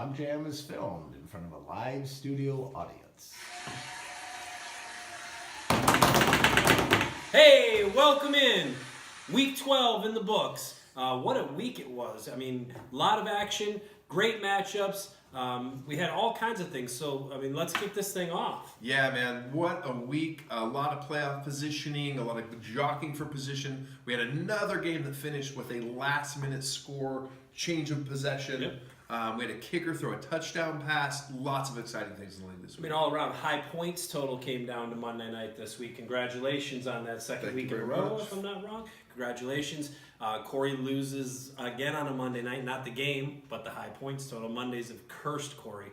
Logjam is filmed in front of a live studio audience. Hey, welcome in. Week 12 in the books. What a week it was. I mean, a lot of action, great matchups. We had all kinds of things. So, let's kick this thing off. Yeah, man, what a week. A lot of playoff positioning, a lot of jockeying for position. We had another game that finished with a last-minute score, change of possession. Yep. We had a kicker throw a touchdown pass. Lots of exciting things in the league this week. All around, high points total came down to Monday night this week. Congratulations on that second Thank week you in a very row, much. if I'm not wrong. Congratulations. Corey loses again on a Monday night, not the game, but the high points total. Mondays have cursed Corey.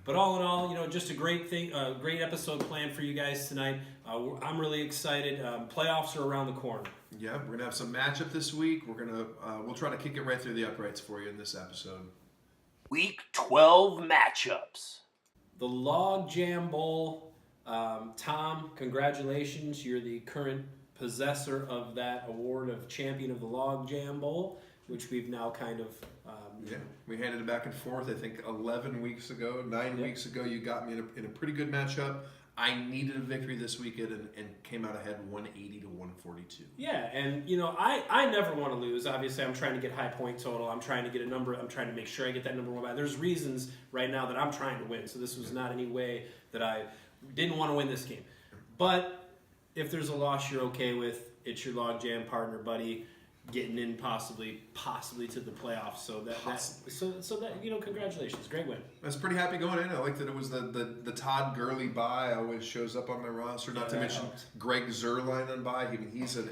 But all in all, just a great thing, great episode planned for you guys tonight. I'm really excited. Playoffs are around the corner. Yeah, we're gonna have some matchup this week. We'll try to kick it right through the uprights for you in this episode. Week 12 matchups. The Log Jam Bowl. Tom, congratulations. You're the current possessor of that award of Champion of the Log Jam Bowl, which we've now kind of... Yeah, we handed it back and forth. I think 11 weeks ago, 9 weeks ago, you got me in a pretty good matchup. I needed a victory this weekend and came out ahead 180 to 142. Yeah, and I never want to lose. Obviously, I'm trying to get high point total. I'm trying to get a number. I'm trying to make sure I get that number one by. There's reasons right now that I'm trying to win. So this was not any way that I didn't want to win this game. But if there's a loss you're okay with, it's your log jam partner, buddy, getting in possibly to the playoffs. So congratulations, great win. I was pretty happy going in. I like that it was the Todd Gurley bye always shows up on my roster. Not to mention helps. Greg Zuerlein on bye. He's an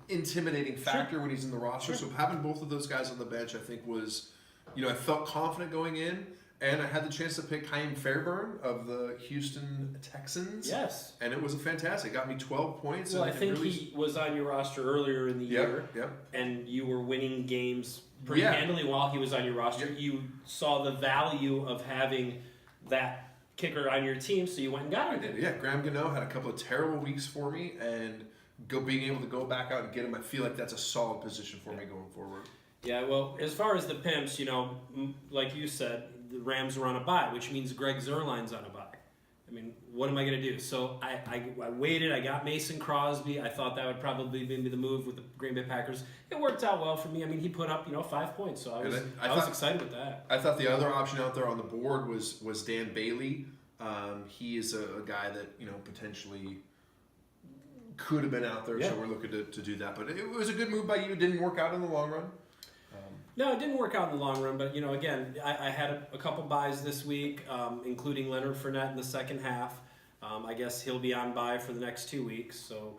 intimidating factor when he's in the roster. Sure. So having both of those guys on the bench, I think was, I felt confident going in. And I had the chance to pick Chaim Fairburn of the Houston Texans. Yes. And it was a fantastic. It got me 12 points. Well, and I think really... he was on your roster earlier in the year. Yep. And you were winning games pretty Yeah. handily while he was on your roster. Yep. You saw the value of having that kicker on your team, so you went and got him. I did. Yeah, Graham Gano had a couple of terrible weeks for me, and being able to go back out and get him, I feel like that's a solid position for me going forward. Yeah, well, as far as the pimps, like you said, the Rams were on a bye, which means Greg Zuerlein's on a bye. What am I going to do? So I waited. I got Mason Crosby. I thought that would probably be the move with the Green Bay Packers. It worked out well for me. He put up 5 points, so I was excited with that. I thought the other option out there on the board was Dan Bailey. He is a guy that potentially could have been out there, Yeah. so we're looking to do that. But it was a good move by you. It didn't work out in the long run. No, it didn't work out in the long run, but again, I had a couple buys this week, including Leonard Fournette in the second half. I guess he'll be on bye for the next 2 weeks. So,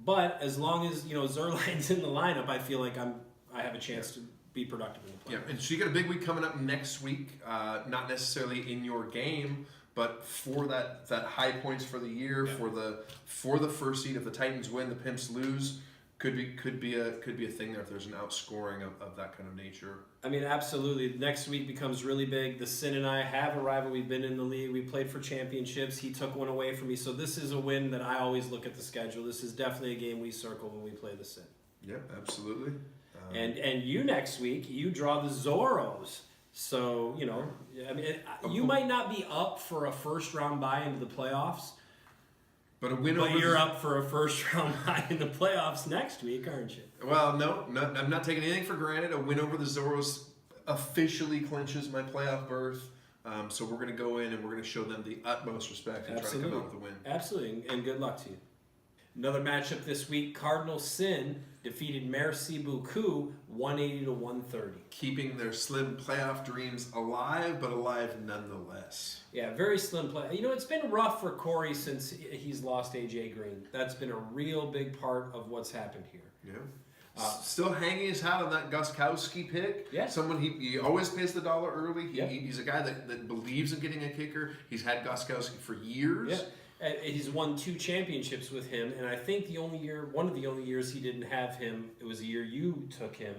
but as long as Zuerlein's in the lineup, I feel like I have a chance to be productive in the play. Yeah, and so you got a big week coming up next week. Not necessarily in your game, but for that high points for the year, Yeah. for the first seed. If the Titans win, the Pimps lose. Could be a thing there if there's an outscoring of that kind of nature. Absolutely. Next week becomes really big. The Sin and I have a rival. We've been in the league. We played for championships. He took one away from me. So this is a win that I always look at the schedule. This is definitely a game we circle when we play the Sin. Yeah, absolutely. And you next week, you draw the Zorros. So, you might not be up for a first round bye into the playoffs, But a win but over you're up for a first round bye in the playoffs next week, aren't you? Well, no, I'm not taking anything for granted. A win over the Zorros officially clinches my playoff berth. So we're going to go in and we're going to show them the utmost respect and try to come out with a win. Absolutely, and good luck to you. Another matchup this week, Cardinal Sin defeated Merci Beaucoup 180 to 130. Keeping their slim playoff dreams alive, but alive nonetheless. Yeah, very slim play. It's been rough for Corey since he's lost A.J. Green. That's been a real big part of what's happened here. Yeah. Still hanging his hat on that Gostkowski pick. Yeah. Someone he always pays the dollar early. Yeah. He's a guy that believes in getting a kicker. He's had Gostkowski for years. Yeah. He's won 2 championships with him, and I think one of the only years he didn't have him, it was the year you took him,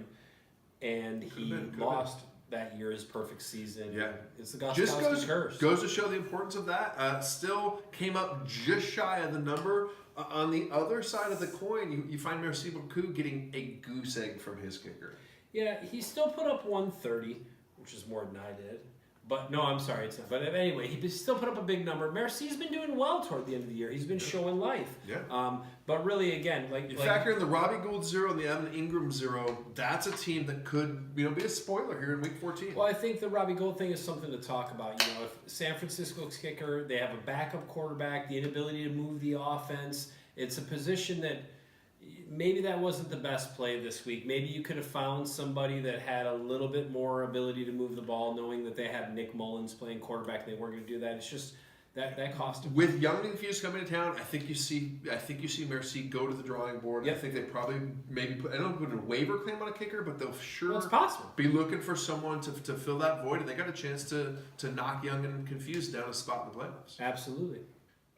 and he lost that year his perfect season. Yeah. It's the Gostkowski curse. Goes to show the importance of that. Still came up just shy of the number. On the other side of the coin, you find Merci Beaucoup getting a goose egg from his kicker. Yeah, he still put up 130, which is more than I did. But no, I'm sorry, it's not. But anyway, he still put up a big number. Mercy's been doing well toward the end of the year. He's been showing life. Yeah. But really, again, You factor in the Robbie Gould 0 and the Evan Ingram 0. That's a team that could, be a spoiler here in Week 14. well, I think the Robbie Gould thing is something to talk about. If San Francisco's kicker, they have a backup quarterback, the inability to move the offense. It's a position that maybe that wasn't the best play this week. Maybe you could have found somebody that had a little bit more ability to move the ball, knowing that they had Nick Mullins playing quarterback and they weren't going to do that. It's just that cost him. With Young and Fuse coming to town, I think you see Mercy go to the drawing board. Yep. I think they probably maybe I don't know put a waiver claim on a kicker, but they'll Well, it's possible. be looking for someone to fill that void, and they got a chance to knock Young and Confuse down a spot in the playoffs. Absolutely.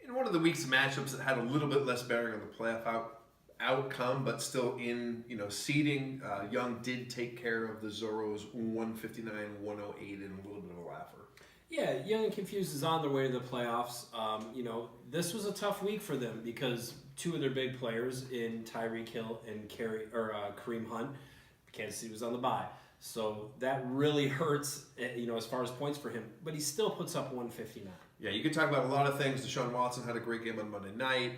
In one of the week's matchups that had a little bit less bearing on the playoff outcome, but still in seeding, Young did take care of the Zorros 159-108 in a little bit of a laugher. Yeah, Young and Confused is on their way to the playoffs. This was a tough week for them because two of their big players in Tyreek Hill and Kareem Hunt, Kansas City was on the bye. So that really hurts, as far as points for him. But he still puts up 159. Yeah, you could talk about a lot of things. Deshaun Watson had a great game on Monday night.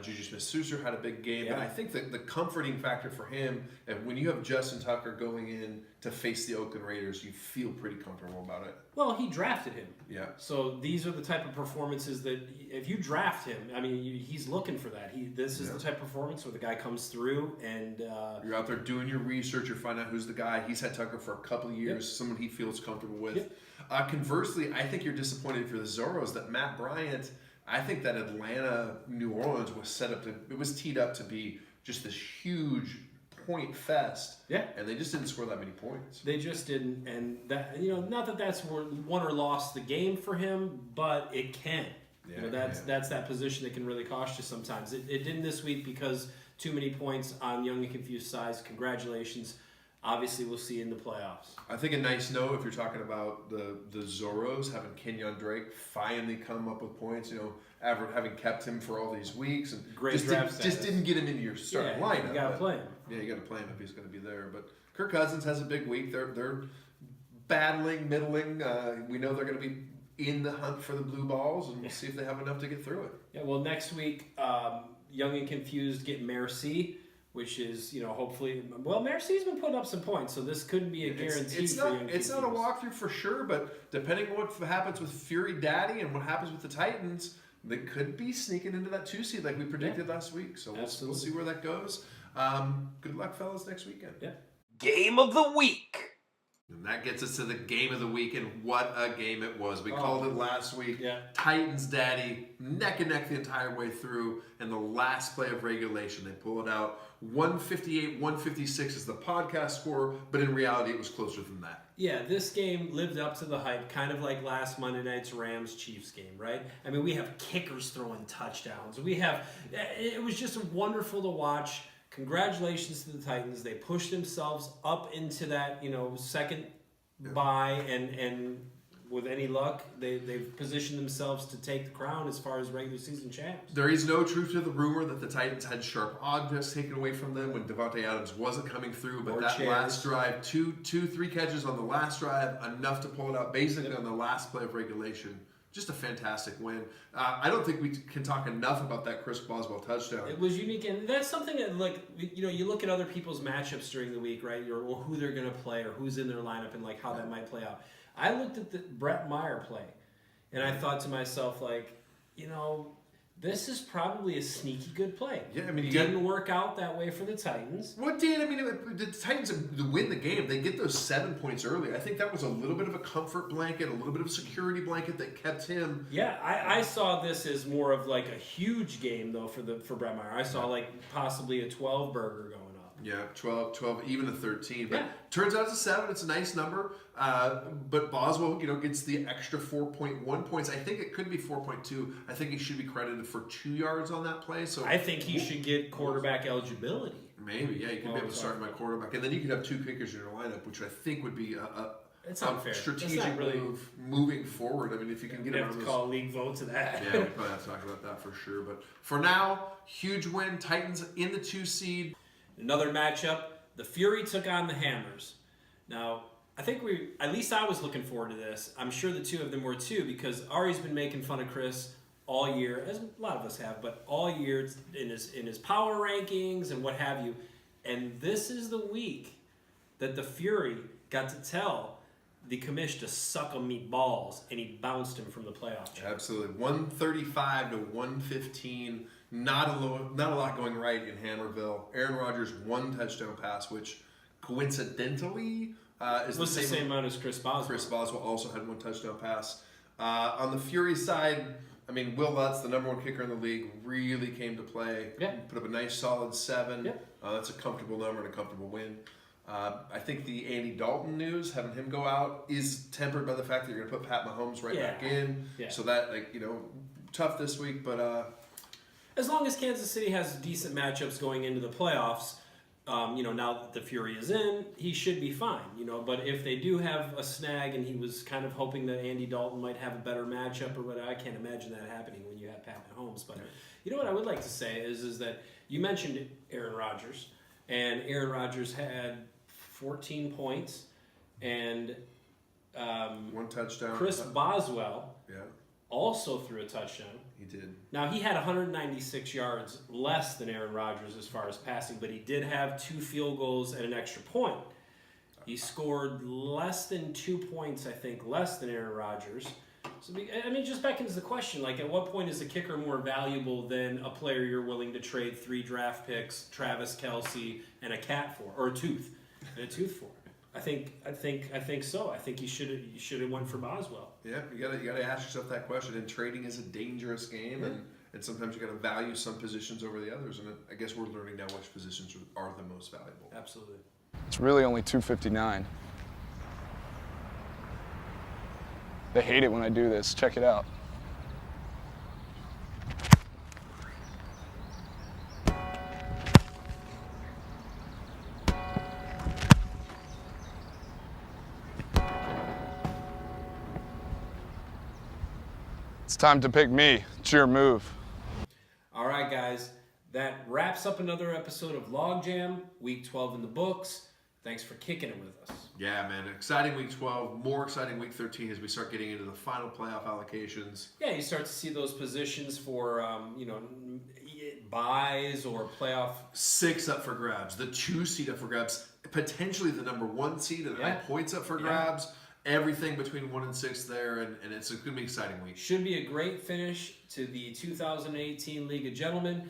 Juju Smith-Schuster had a big game. Yeah. And I think that the comforting factor for him, and when you have Justin Tucker going in to face the Oakland Raiders, you feel pretty comfortable about it. Well, he drafted him. Yeah. So these are the type of performances that if you draft him, he's looking for that. This is the type of performance where the guy comes through and you're out there doing your research, you're finding out who's the guy. He's had Tucker for a couple of years, someone he feels comfortable with. Yep. Conversely, I think you're disappointed for the Zorros that Matt Bryant, I think that Atlanta-New Orleans was teed up to be just this huge point fest. Yeah. And they just didn't score that many points. they just didn't. And that not that that's won or lost the game for him, but it can. Yeah, That's that position that can really cost you sometimes. It didn't this week because too many points on Young and Confused sides. Congratulations. Obviously, we'll see you in the playoffs. I think a nice note if you're talking about the Zorros having Kenyon Drake finally come up with points. Having kept him for all these weeks and Great draft status. just didn't get him into your starting lineup. You got to play him. Yeah, you got to play him if he's going to be there. But Kirk Cousins has a big week. They're battling, middling. We know they're going to be in the hunt for the blue balls, and we'll see if they have enough to get through it. Yeah. Well, next week, Young and Confused get Mercy, which is hopefully. Well, Mercy's been putting up some points, so this couldn't be a guarantee for Young and It's not a Confused. walkthrough for sure, but depending on what happens with Fury Daddy and what happens with the Titans, they could be sneaking into that 2 seed like we predicted last week. So we'll see where that goes. Good luck, fellas, next weekend. Yeah. Game of the week. And that gets us to the game of the week, and what a game it was. We called it last week. Yeah. Titans Daddy, neck and neck the entire way through, and the last play of regulation, they pull it out. 158-156 is the podcast score, but in reality, it was closer than that. Yeah, this game lived up to the hype, kind of like last Monday night's Rams-Chiefs game, right? We have kickers throwing touchdowns. It was just wonderful to watch. Congratulations to the Titans. They pushed themselves up into that, second bye, and with any luck, they've positioned themselves to take the crown as far as regular season champs. There is no truth to the rumor that the Titans had sharp objects taken away from them when Devontae Adams wasn't coming through, but that last drive, three catches on the last drive, enough to pull it out basically on the last play of regulation. Just a fantastic win. I don't think we can talk enough about that Chris Boswell touchdown. It was unique, and that's something that, you look at other people's matchups during the week, right? Or who they're going to play, or who's in their lineup, and how that might play out. I looked at the Brett Meyer play, and I thought to myself, this is probably a sneaky good play. Yeah, it didn't work out that way for the Titans. What did? The Titans to win the game, they get those 7 points early. I think that was a little bit of a comfort blanket, a little bit of a security blanket that kept him. Yeah, I saw this as more of a huge game though for Brett Meyer. I saw possibly a 12 burger going up. Yeah, 12, even a 13. But Yeah. turns out it's a 7. It's a nice number. But Boswell, gets the extra 4.1 points. I think it could be 4.2. I think he should be credited for 2 yards on that play. So I think he should get quarterback eligibility. Maybe, yeah. You could be able to start my quarterback. And then you could have 2 kickers in your lineup, which I think would be It's a unfair. strategic move moving forward. If you can get We him have on to those. call a league vote to that. Yeah, we probably have to talk about that for sure. But for now, huge win. Titans in the 2 seed. Another matchup. The Fury took on the Hammers. Now, I think at least I was looking forward to this. I'm sure the two of them were too, because Ari's been making fun of Chris all year, as a lot of us have, but all year in his power rankings and what have you. And this is the week that the Fury got to tell the commish to suck on me balls, and he bounced him from the playoff chair. Absolutely. 135 to 115. Not a lot going right in Hammerville. Aaron Rodgers, 1 touchdown pass, which coincidentally is Was the same amount as Chris Boswell. Chris Boswell also had 1 touchdown pass. On the Fury side, I mean, Will Lutz, the number 1 kicker in the league, really came to play. Yeah. Put up a nice solid 7. Yeah. That's a comfortable number and a comfortable win. I think the Andy Dalton news, having him go out, is tempered by the fact that you're going to put Pat Mahomes right back in. Yeah. So that, tough this week, but... As long as Kansas City has decent matchups going into the playoffs, now that the Fury is in, he should be fine. But if they do have a snag, and he was kind of hoping that Andy Dalton might have a better matchup or whatever, I can't imagine that happening when you have Pat Mahomes. But you know what I would like to say is that you mentioned Aaron Rodgers, and Aaron Rodgers had 14 points, and 1 touchdown. Chris Boswell Yeah, also threw a touchdown. he did. Now, he had 196 yards less than Aaron Rodgers as far as passing, but he did have 2 field goals and an extra point. He scored less than 2 points, I think, less than Aaron Rodgers. So, I mean, just beckons the question, at what point is a kicker more valuable than a player you're willing to trade 3 draft picks, Travis Kelce, and a cat for, or a tooth for? I think so. I think you should have went for Boswell. Yeah, you gotta ask yourself that question. And trading is a dangerous game, and sometimes you gotta value some positions over the others. And I guess we're learning now which positions are the most valuable. Absolutely. It's really only 2:59. They hate it when I do this. Check it out. It's time to pick me. It's your move. All right, guys. That wraps up another episode of Logjam, Week 12 in the books. Thanks for kicking it with us. Yeah, man. Exciting week 12, more exciting week 13 as we start getting into the final playoff allocations. Yeah, you start to see those positions for, buys or playoff. 6 up for grabs, the 2 seed up for grabs, potentially the number 1 seed and high points up for grabs. Everything between 1 and 6 there, and it's going to be an exciting week. Should be a great finish to the 2018 League of Gentlemen.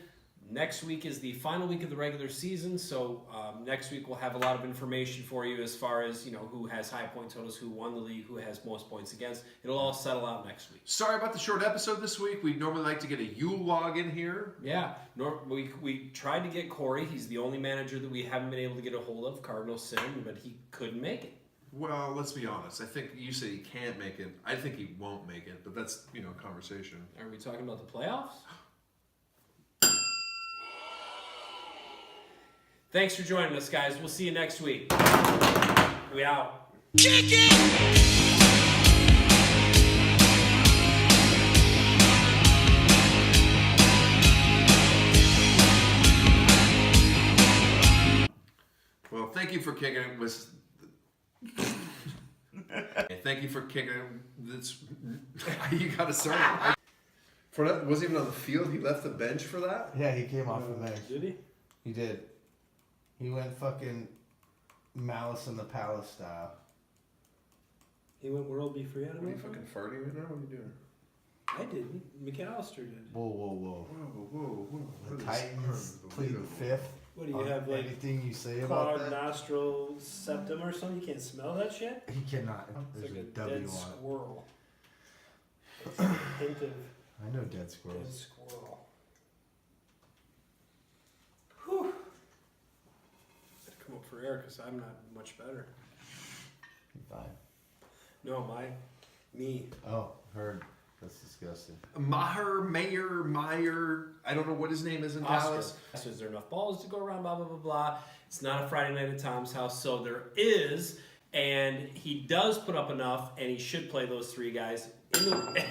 Next week is the final week of the regular season, so next week we'll have a lot of information for you as far as who has high point totals, who won the league, who has most points against. It'll all settle out next week. Sorry about the short episode this week. We'd normally like to get a Yule log in here. Yeah, we tried to get Corey. He's the only manager that we haven't been able to get a hold of, Cardinal Sin, but he couldn't make it. Well, let's be honest. I think you say he can't make it. I think he won't make it, but that's, a conversation. Are we talking about the playoffs? Thanks for joining us, guys. We'll see you next week. We out. Kick it! Well, thank you for kicking it with... Thank you for kicking it. That's... You got to start. Fournette wasn't even on the field. He left the bench for that? Yeah, he came off the bench. Did he? He did. He went fucking Malice in the Palace style. He went world be free out of Are me? you fucking farting right now? What are you doing? I didn't. McAllister did. Whoa, whoa, whoa. Whoa. The Titans plead fifth. What do you on have, like, anything you say about clogged that? nostril septum or something? You can't smell that shit? He cannot. It's There's like a a W dead on squirrel. It's a hint of it. I know dead dead squirrels. squirrel. Whew. Come up for air because I'm not much better. Fine. No, me. Oh, heard. That's disgusting. Meyer, I don't know what his name is in Dallas. So is there enough balls to go around? Blah, blah, blah, blah. It's not a Friday night at Tom's house, so there is. And he does put up enough, and he should play those 3 guys in the...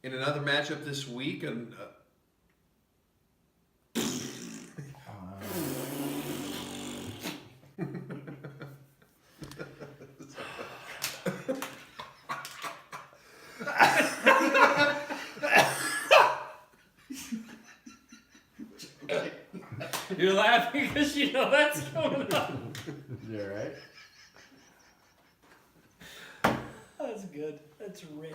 In another matchup this week, and You're laughing because you know that's coming up. You're right. That's good. That's rich.